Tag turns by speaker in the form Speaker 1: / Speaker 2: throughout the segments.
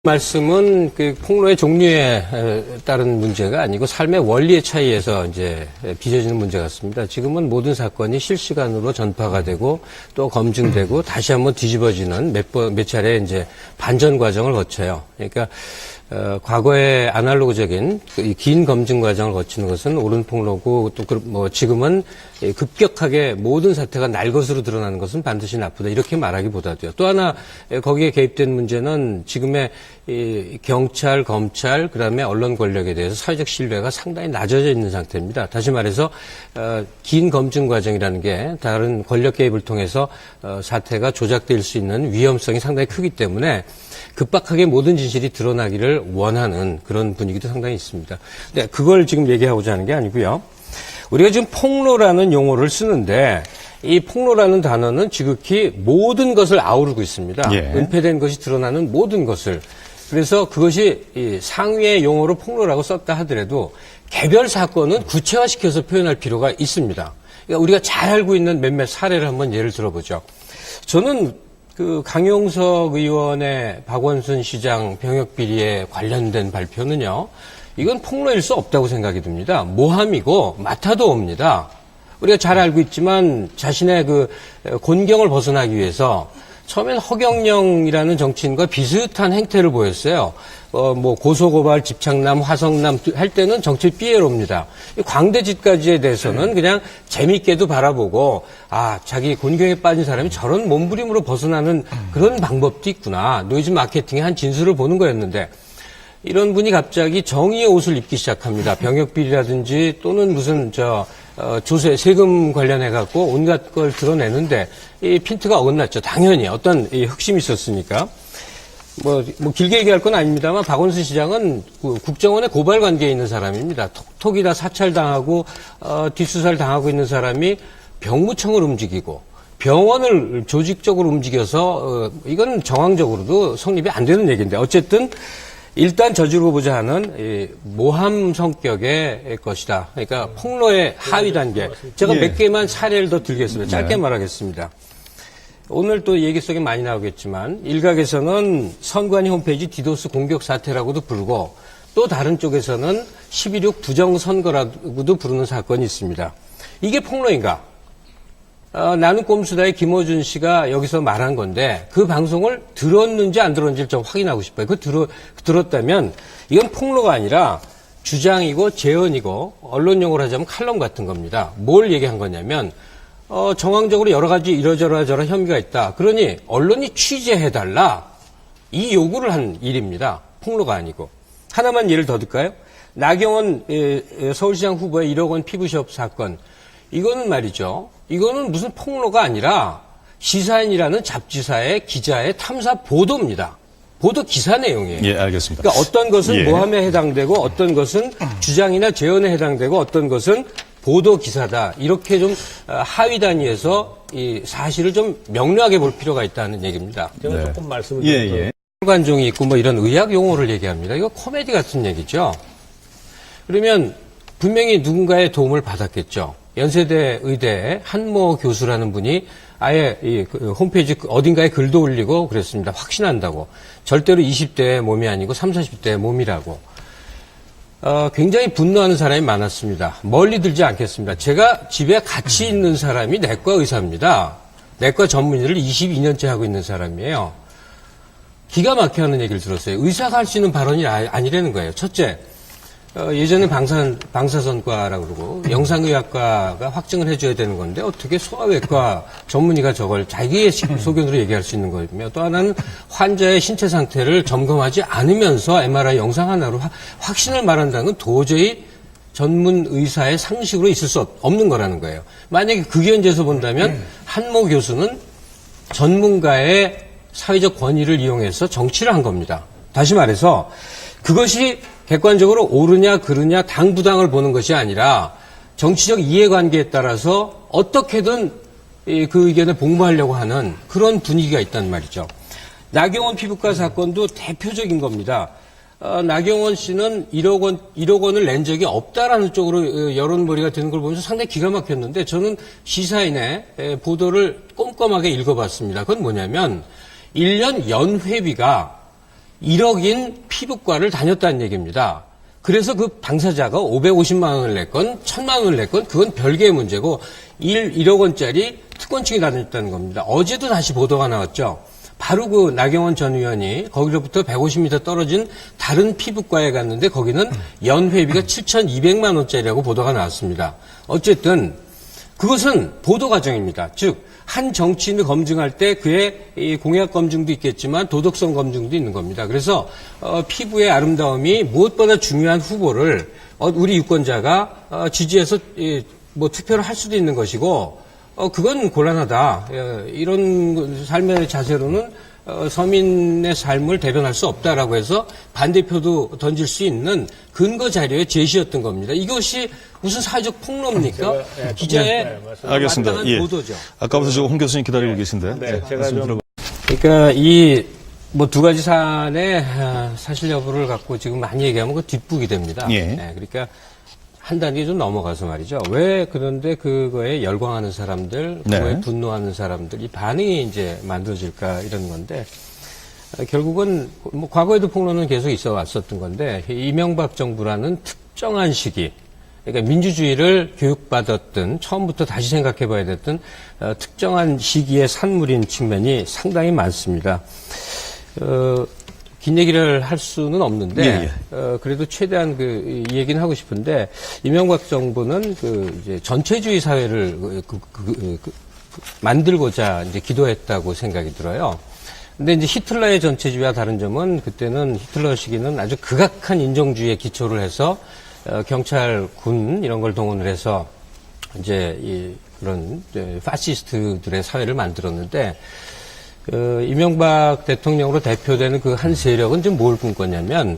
Speaker 1: 말씀은 그 폭로의 종류에 따른 문제가 아니고 삶의 원리의 차이에서 이제 빚어지는 문제 같습니다. 지금은 모든 사건이 실시간으로 전파가 되고 또 검증되고 다시 한번 뒤집어지는 몇 차례 이제 반전 과정을 거쳐요. 그러니까 과거의 아날로그적인 긴 검증 과정을 거치는 것은 옳은 폭로고 또 지금은 급격하게 모든 사태가 날 것으로 드러나는 것은 반드시 나쁘다 이렇게 말하기보다도요. 또 하나 거기에 개입된 문제는 지금의 이 경찰, 검찰, 그다음에 언론 권력에 대해서 사회적 신뢰가 상당히 낮아져 있는 상태입니다. 다시 말해서 긴 검증 과정이라는 게 다른 권력 개입을 통해서 사태가 조작될 수 있는 위험성이 상당히 크기 때문에 급박하게 모든 진실이 드러나기를 원하는 그런 분위기도 상당히 있습니다. 근데 그걸 지금 얘기하고자 하는 게 아니고요. 우리가 지금 폭로라는 용어를 쓰는데 이 폭로라는 단어는 지극히 모든 것을 아우르고 있습니다.
Speaker 2: 예.
Speaker 1: 은폐된 것이 드러나는 모든 것을. 그래서 그것이 이 상위의 용어로 폭로라고 썼다 하더라도 개별 사건은 구체화시켜서 표현할 필요가 있습니다. 그러니까 우리가 잘 알고 있는 몇몇 사례를 한번 예를 들어보죠. 저는 그 강용석 의원의 박원순 시장 병역 비리에 관련된 발표는요. 이건 폭로일 수 없다고 생각이 듭니다. 모함이고 마타도입니다. 우리가 잘 알고 있지만 자신의 그 곤경을 벗어나기 위해서 처음엔 허경영이라는 정치인과 비슷한 행태를 보였어요. 고소고발, 집착남, 화성남 할 때는 정치 삐에로입니다. 광대짓까지에 대해서는 그냥 재밌게도 바라보고 자기 곤경에 빠진 사람이 저런 몸부림으로 벗어나는 그런 방법도 있구나. 노이즈 마케팅의 한 진술을 보는 거였는데 이런 분이 갑자기 정의의 옷을 입기 시작합니다. 병역비리라든지 또는 무슨 조세, 세금 관련해갖고 온갖 걸 드러내는데 이 핀트가 어긋났죠. 당연히 어떤 이 흑심이 있었으니까. 길게 얘기할 건 아닙니다만 박원순 시장은 국정원의 고발 관계에 있는 사람입니다. 톡톡이 다 사찰당하고 뒷수사를 당하고 있는 사람이 병무청을 움직이고 병원을 조직적으로 움직여서 이건 정황적으로도 성립이 안 되는 얘기인데 어쨌든 일단 저지르고 보자 하는 모함 성격의 것이다. 그러니까 폭로의 하위 단계. 제가 몇 개만 사례를 더 들겠습니다. 짧게 말하겠습니다. 오늘 또 얘기 속에 많이 나오겠지만 일각에서는 선관위 홈페이지 디도스 공격 사태라고도 부르고 또 다른 쪽에서는 12.6 부정선거라고도 부르는 사건이 있습니다. 이게 폭로인가? 나는 꼼수다의 김어준 씨가 여기서 말한 건데 그 방송을 들었는지 안 들었는지를 좀 확인하고 싶어요. 들었다면 이건 폭로가 아니라 주장이고 재언이고 언론 용어로 하자면 칼럼 같은 겁니다. 뭘 얘기한 거냐면 정황적으로 여러 가지 이러저러저러 혐의가 있다. 그러니 언론이 취재해달라. 이 요구를 한 일입니다. 폭로가 아니고. 하나만 예를 더 들까요? 나경원 서울시장 후보의 1억 원 피부시업 사건. 이거는 말이죠. 이거는 무슨 폭로가 아니라 시사인이라는 잡지사의 기자의 탐사 보도입니다. 보도 기사 내용이에요.
Speaker 2: 예, 알겠습니다.
Speaker 1: 그러니까 어떤 것은 모함에 해당되고 어떤 것은 주장이나 재언에 해당되고 어떤 것은 보도 기사다. 이렇게 좀 하위 단위에서 이 사실을 좀 명료하게 볼 필요가 있다는 얘기입니다.
Speaker 3: 제가 조금 말씀을 드릴게요.
Speaker 1: 관종이 있고 이런 의학 용어를 얘기합니다. 이거 코미디 같은 얘기죠. 그러면 분명히 누군가의 도움을 받았겠죠. 연세대 의대 한모 교수라는 분이 아예 이 홈페이지 어딘가에 글도 올리고 그랬습니다. 확신한다고. 절대로 20대의 몸이 아니고 30, 40대의 몸이라고. 굉장히 분노하는 사람이 많았습니다. 멀리 들지 않겠습니다. 제가 집에 같이 있는 사람이 내과 의사입니다. 내과 전문의를 22년째 하고 있는 사람이에요. 기가 막혀 하는 얘기를 들었어요. 의사가 할 수 있는 발언이 아니라는 거예요. 첫째, 예전에 방사선과라고 그러고 영상의학과가 확증을 해줘야 되는 건데 어떻게 소아외과 전문의가 저걸 자기의 소견으로 얘기할 수 있는 거며 또 하나는 환자의 신체 상태를 점검하지 않으면서 MRI 영상 하나로 확신을 말한다는 건 도저히 전문 의사의 상식으로 있을 수 없는 거라는 거예요. 만약에 그 견지에서 본다면 한모 교수는 전문가의 사회적 권위를 이용해서 정치를 한 겁니다. 다시 말해서 그것이 객관적으로 옳으냐 그르냐 당부당을 보는 것이 아니라 정치적 이해관계에 따라서 어떻게든 그 의견에 복무하려고 하는 그런 분위기가 있단 말이죠. 나경원 피부과 사건도 대표적인 겁니다. 나경원 씨는 1억 원을 낸 적이 없다라는 쪽으로 여론몰이가 되는 걸 보면서 상당히 기가 막혔는데 저는 시사인의 보도를 꼼꼼하게 읽어봤습니다. 그건 뭐냐면 1년 연회비가
Speaker 2: 1억인 피부과를 다녔다는 얘기입니다. 그래서 그 당사자가 550만 원을 냈건 1000만 원을 냈건 그건 별개의 문제고 1억 원짜리 특권층이 다녔다는 겁니다. 어제도 다시 보도가 나왔죠. 바로 그 나경원 전 의원이 거기로부터 150m 떨어진 다른 피부과에 갔는데 거기는 연회비가 7,200만 원짜리라고 보도가 나왔습니다. 어쨌든 그것은 보도 과정입니다. 즉 한 정치인을 검증할 때 그의 이 공약 검증도 있겠지만 도덕성 검증도 있는 겁니다. 그래서 피부의 아름다움이 무엇보다 중요한 후보를 우리 유권자가 지지해서 뭐 투표를 할 수도 있는 것이고 그건 곤란하다. 이런 삶의 자세로는 서민의 삶을 대변할 수 없다라고 해서 반대표도 던질 수 있는 근거 자료의 제시였던 겁니다. 이것이 무슨 사회적 폭로입니까? 기자의
Speaker 3: 알겠습니다.
Speaker 2: 마땅한 보도죠.
Speaker 3: 아까부터 지금 홍 교수님 기다리고 계신데.
Speaker 4: 네, 제가 좀
Speaker 2: 그러니까 이 뭐 두 가지 사안의 사실 여부를 갖고 지금 많이 얘기하면 그 뒷북이 됩니다.
Speaker 3: 예.
Speaker 2: 네, 그러니까 한 단계 좀 넘어가서 말이죠. 왜 그런데 그거에 열광하는 사람들, 그거에
Speaker 3: 네.
Speaker 2: 분노하는 사람들, 이 반응이 이제 만들어질까 이런 건데 결국은 뭐 과거에도 폭로는 계속 있어 왔었던 건데 이명박 정부라는 특정한 시기, 그러니까 민주주의를 교육받았던 처음부터 다시 생각해봐야 됐던 특정한 시기의 산물인 측면이 상당히 많습니다. 긴 얘기를 할 수는 없는데 그래도 최대한 이 얘기는 하고 싶은데 이명박 정부는 이제 전체주의 사회를 만들고자 이제 기도했다고 생각이 들어요. 근데 이제 히틀러의 전체주의와 다른 점은 그때는 히틀러 시기는 아주 극악한 인종주의에 기초를 해서 경찰, 군 이런 걸 동원을 해서 이제 그런 파시스트들의 사회를 만들었는데 이명박 대통령으로 대표되는 그 한 세력은 지금 뭘 꿈꿨냐면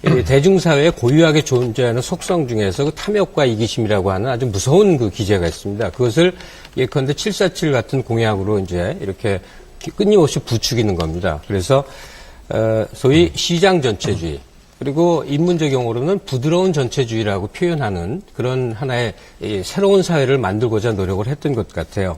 Speaker 2: 대중사회에 고유하게 존재하는 속성 중에서 그 탐욕과 이기심이라고 하는 아주 무서운 그 기제가 있습니다. 그것을 예컨대 747 같은 공약으로 이제 이렇게 끊임없이 부추기는 겁니다. 그래서 소위 시장 전체주의 그리고 인문적 용어로는 부드러운 전체주의라고 표현하는 그런 하나의 새로운 사회를 만들고자 노력을 했던 것 같아요.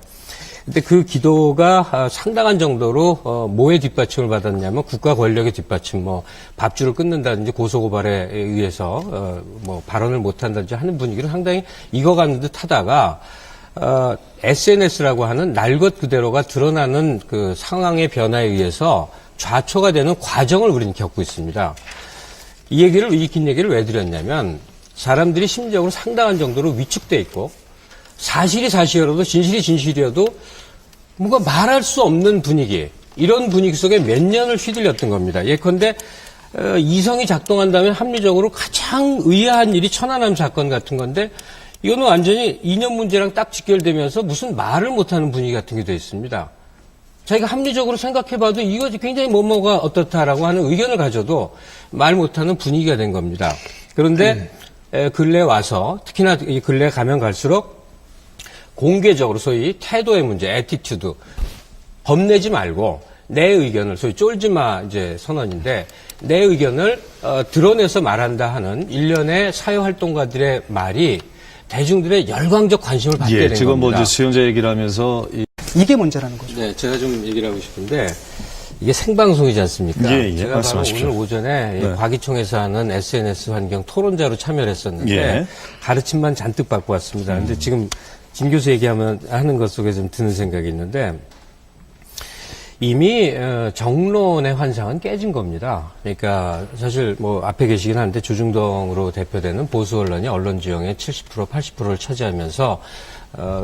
Speaker 2: 근데 그 기도가 상당한 정도로 뭐에 뒷받침을 받았냐면 국가 권력의 뒷받침, 뭐 밥줄을 끊는다든지 고소고발에 의해서 뭐 발언을 못한다든지 하는 분위기를 상당히 익어가는 듯 하다가 SNS라고 하는 날 것 그대로가 드러나는 그 상황의 변화에 의해서 좌초가 되는 과정을 우리는 겪고 있습니다. 이 긴 얘기를 왜 드렸냐면 사람들이 심리적으로 상당한 정도로 위축돼 있고 사실이 사실이어도 진실이 진실이어도 뭔가 말할 수 없는 분위기, 이런 분위기 속에 몇 년을 휘둘렸던 겁니다. 예컨대 이성이 작동한다면 합리적으로 가장 의아한 일이 천안함 사건 같은 건데 이거는 완전히 이념 문제랑 딱 직결되면서 무슨 말을 못하는 분위기 같은 게 돼 있습니다. 자기가 합리적으로 생각해봐도 이거 굉장히 뭐뭐가 어떻다라고 하는 의견을 가져도 말 못하는 분위기가 된 겁니다. 그런데 근래 와서 특히나 이 근래 가면 갈수록 공개적으로 소위 태도의 문제, 애티튜드, 겁내지 말고 내 의견을 소위 쫄지마 이제 선언인데 내 의견을 드러내서 말한다 하는 일련의 사회활동가들의 말이 대중들의 열광적 관심을 받게 된
Speaker 3: 지금
Speaker 2: 겁니다.
Speaker 3: 뭐 이제 수용자 얘기를 하면서
Speaker 5: 이게 문제라는 거죠.
Speaker 2: 네, 제가 좀 얘기를 하고 싶은데 이게 생방송이지 않습니까? 제가
Speaker 3: 말씀하십시오.
Speaker 2: 바로 오늘 오전에 과기총에서 하는 SNS 환경 토론자로 참여를 했었는데 가르침만 잔뜩 받고 왔습니다. 근데 지금 진 교수 하는 것 속에 좀 드는 생각이 있는데 이미 정론의 환상은 깨진 겁니다. 그러니까 사실 뭐 앞에 계시긴 한데 조중동으로 대표되는 보수 언론이 언론 지형의 70%, 80%를 차지하면서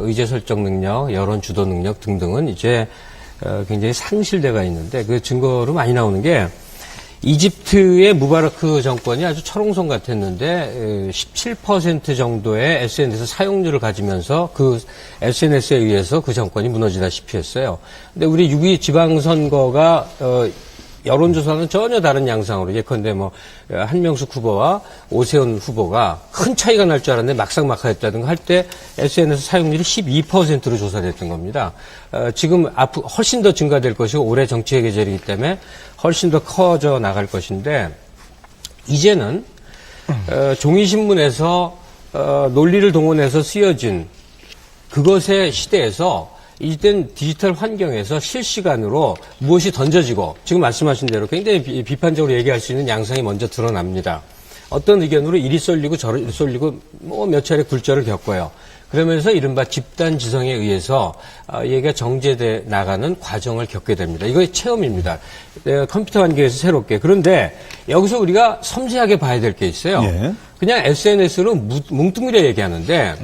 Speaker 2: 의제 설정 능력, 여론 주도 능력 등등은 이제 굉장히 상실돼가 있는데 그 증거로 많이 나오는 게 이집트의 무바라크 정권이 아주 철옹성 같았는데 17% 정도의 SNS 사용률을 가지면서 그 SNS에 의해서 그 정권이 무너지다시피 했어요. 근데 우리 6.2 지방선거가 여론조사는 전혀 다른 양상으로 예컨대 뭐 한명숙 후보와 오세훈 후보가 큰 차이가 날 줄 알았는데 막상막하였다든가 할 때 SNS 사용률이 12%로 조사됐던 겁니다. 지금 앞으로 훨씬 더 증가될 것이고 올해 정치의 계절이기 때문에 훨씬 더 커져 나갈 것인데 이제는 종이신문에서 논리를 동원해서 쓰여진 그것의 시대에서
Speaker 1: 이땐 디지털 환경에서 실시간으로 무엇이 던져지고 지금 말씀하신 대로 굉장히 비판적으로 얘기할 수 있는 양상이 먼저 드러납니다. 어떤 의견으로 이리 쏠리고 저리 쏠리고 뭐 몇 차례 굴절을 겪어요. 그러면서 이른바 집단 지성에 의해서 얘가 정제돼 나가는 과정을 겪게 됩니다. 이거 체험입니다. 컴퓨터 환경에서 새롭게. 그런데 여기서 우리가 섬세하게 봐야 될 게 있어요.
Speaker 3: 예.
Speaker 1: 그냥 SNS로 뭉뚱그려 얘기하는데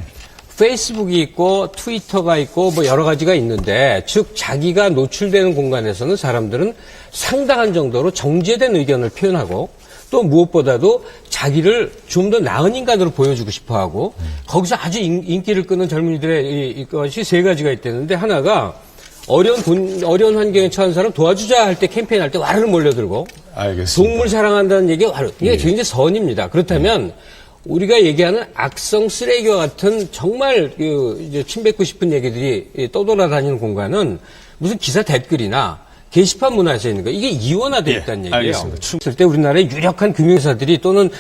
Speaker 1: 페이스북이 있고 트위터가 있고 뭐 여러 가지가 있는데 즉 자기가 노출되는 공간에서는 사람들은 상당한 정도로 정제된 의견을 표현하고 또 무엇보다도 자기를 좀 더 나은 인간으로 보여주고 싶어하고 거기서 아주 인기를 끄는 젊은이들의 이것이 세 가지가 있다는데 하나가 어려운 환경에 처한 사람 도와주자 할 때 캠페인 할 때 와르르 몰려들고
Speaker 3: 알겠습니다.
Speaker 1: 동물 사랑한다는 얘기가 이게 굉장히 선입니다. 그렇다면 우리가 얘기하는 악성 쓰레기와 같은 정말 이제 침뱉고 싶은 얘기들이 떠돌아다니는 공간은 무슨 기사 댓글이나 게시판 문화에서 있는 거예요. 이게 이원화되어
Speaker 3: 예,
Speaker 1: 있다는 얘기예요.
Speaker 3: 알겠습니다.
Speaker 1: 그럴 때 우리나라의 유력한 금융사들이 또는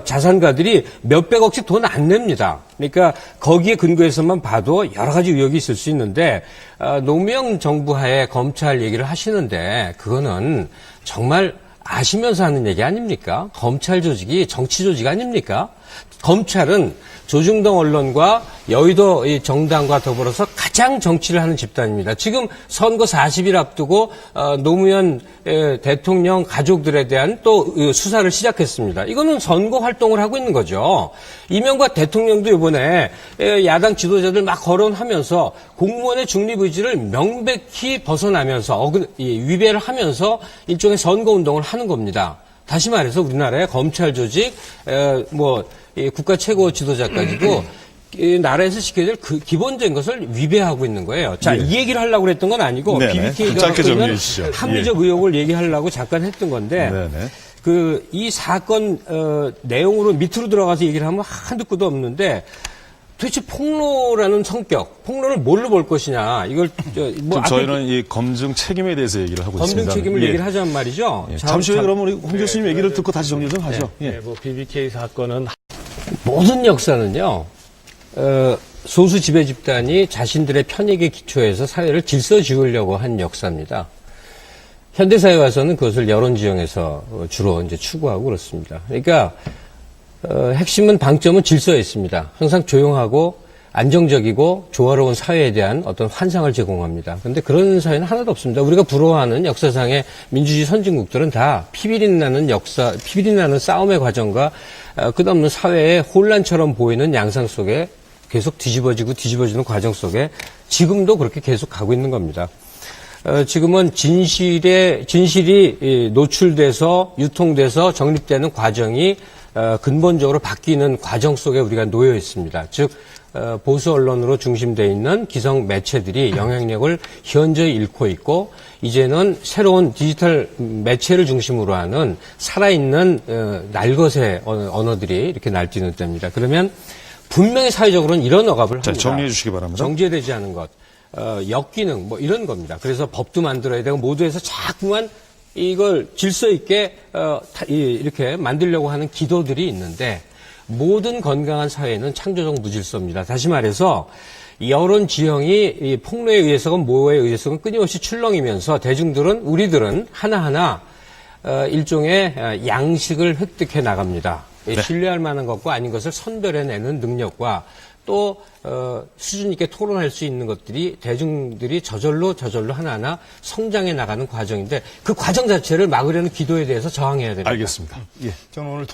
Speaker 1: 자산가들이 몇백억씩 돈 안 냅니다. 그러니까 거기에 근거해서만 봐도 여러 가지 의혹이 있을 수 있는데 노무현 정부 하에 검찰 얘기를 하시는데 그거는 정말 아시면서 하는 얘기 아닙니까? 검찰 조직이 정치 조직 아닙니까? 검찰은 조중동 언론과 여의도 정당과 더불어서 가장 정치를 하는 집단입니다. 지금 선거 40일 앞두고 노무현 대통령 가족들에 대한 또 수사를 시작했습니다. 이거는 선거 활동을 하고 있는 거죠. 이명박 대통령도 이번에 야당 지도자들 막 거론하면서 공무원의 중립 의지를 명백히 벗어나면서 위배를 하면서 일종의 선거운동을 하는 겁니다. 다시 말해서 우리나라의 검찰 조직, 국가 최고 지도자까지도 이 나라에서 지켜야 될 그 기본적인 것을 위배하고 있는 거예요. 자, 이 얘기를 하려고 했던 건 아니고
Speaker 3: 네네.
Speaker 1: BBK가
Speaker 3: 짧게
Speaker 1: 갖고 있는
Speaker 3: 정리해 주시죠.
Speaker 1: 합리적 의혹을 얘기하려고 잠깐 했던 건데
Speaker 3: 네네.
Speaker 1: 이 사건 내용으로 밑으로 들어가서 얘기를 하면 한두 끝도 없는데 도대체 폭로라는 성격, 폭로를 뭘로 볼 것이냐 이걸
Speaker 3: 저희는 이 검증 책임에 대해서 얘기를 하고 있습니다.
Speaker 1: 검증 책임을 얘기를 하자는 말이죠.
Speaker 3: 예. 잠시 후에 그러면 우리 홍 교수님 얘기를 듣고 다시 정리 좀 하죠. 예.
Speaker 2: BBK 사건은
Speaker 1: 모든 역사는요, 소수 지배 집단이 자신들의 편익에 기초해서 사회를 질서 지으려고 한 역사입니다. 현대사회 와서는 그것을 여론 지형에서 주로 이제 추구하고 그렇습니다. 그러니까, 핵심은 방점은 질서에 있습니다. 항상 조용하고 안정적이고 조화로운 사회에 대한 어떤 환상을 제공합니다. 그런데 그런 사회는 하나도 없습니다. 우리가 부러워하는 역사상의 민주주의 선진국들은 다 피비린 나는 싸움의 과정과 끝없는 사회의 혼란처럼 보이는 양상 속에 계속 뒤집어지는 과정 속에 지금도 그렇게 계속 가고 있는 겁니다. 지금은 진실이 노출돼서 유통돼서 정립되는 과정이 근본적으로 바뀌는 과정 속에 우리가 놓여 있습니다. 즉 보수 언론으로 중심되어 있는 기성 매체들이 영향력을 현저히 잃고 있고 이제는 새로운 디지털 매체를 중심으로 하는 살아있는 날것의 언어들이 이렇게 날뛰는 때입니다. 그러면 분명히 사회적으로는 이런 억압을 합니다.
Speaker 3: 정리해 주시기 바랍니다.
Speaker 1: 정제되지 않은 것, 역기능 뭐 이런 겁니다. 그래서 법도 만들어야 되고 모두에서 자꾸만 이걸 질서 있게 이렇게 만들려고 하는 기도들이 있는데 모든 건강한 사회는 창조적 무질서입니다. 다시 말해서 여론 지형이 이 폭로에 의해서건 뭐에 의해서건 끊임없이 출렁이면서 우리들은 하나하나 일종의 양식을 획득해 나갑니다.
Speaker 3: 네.
Speaker 1: 신뢰할 만한 것과 아닌 것을 선별해내는 능력과 또 수준 있게 토론할 수 있는 것들이 대중들이 저절로 하나하나 성장해 나가는 과정인데 그 과정 자체를 막으려는 기도에 대해서 저항해야 됩니다.
Speaker 3: 알겠습니다. 예.
Speaker 2: 저는 오늘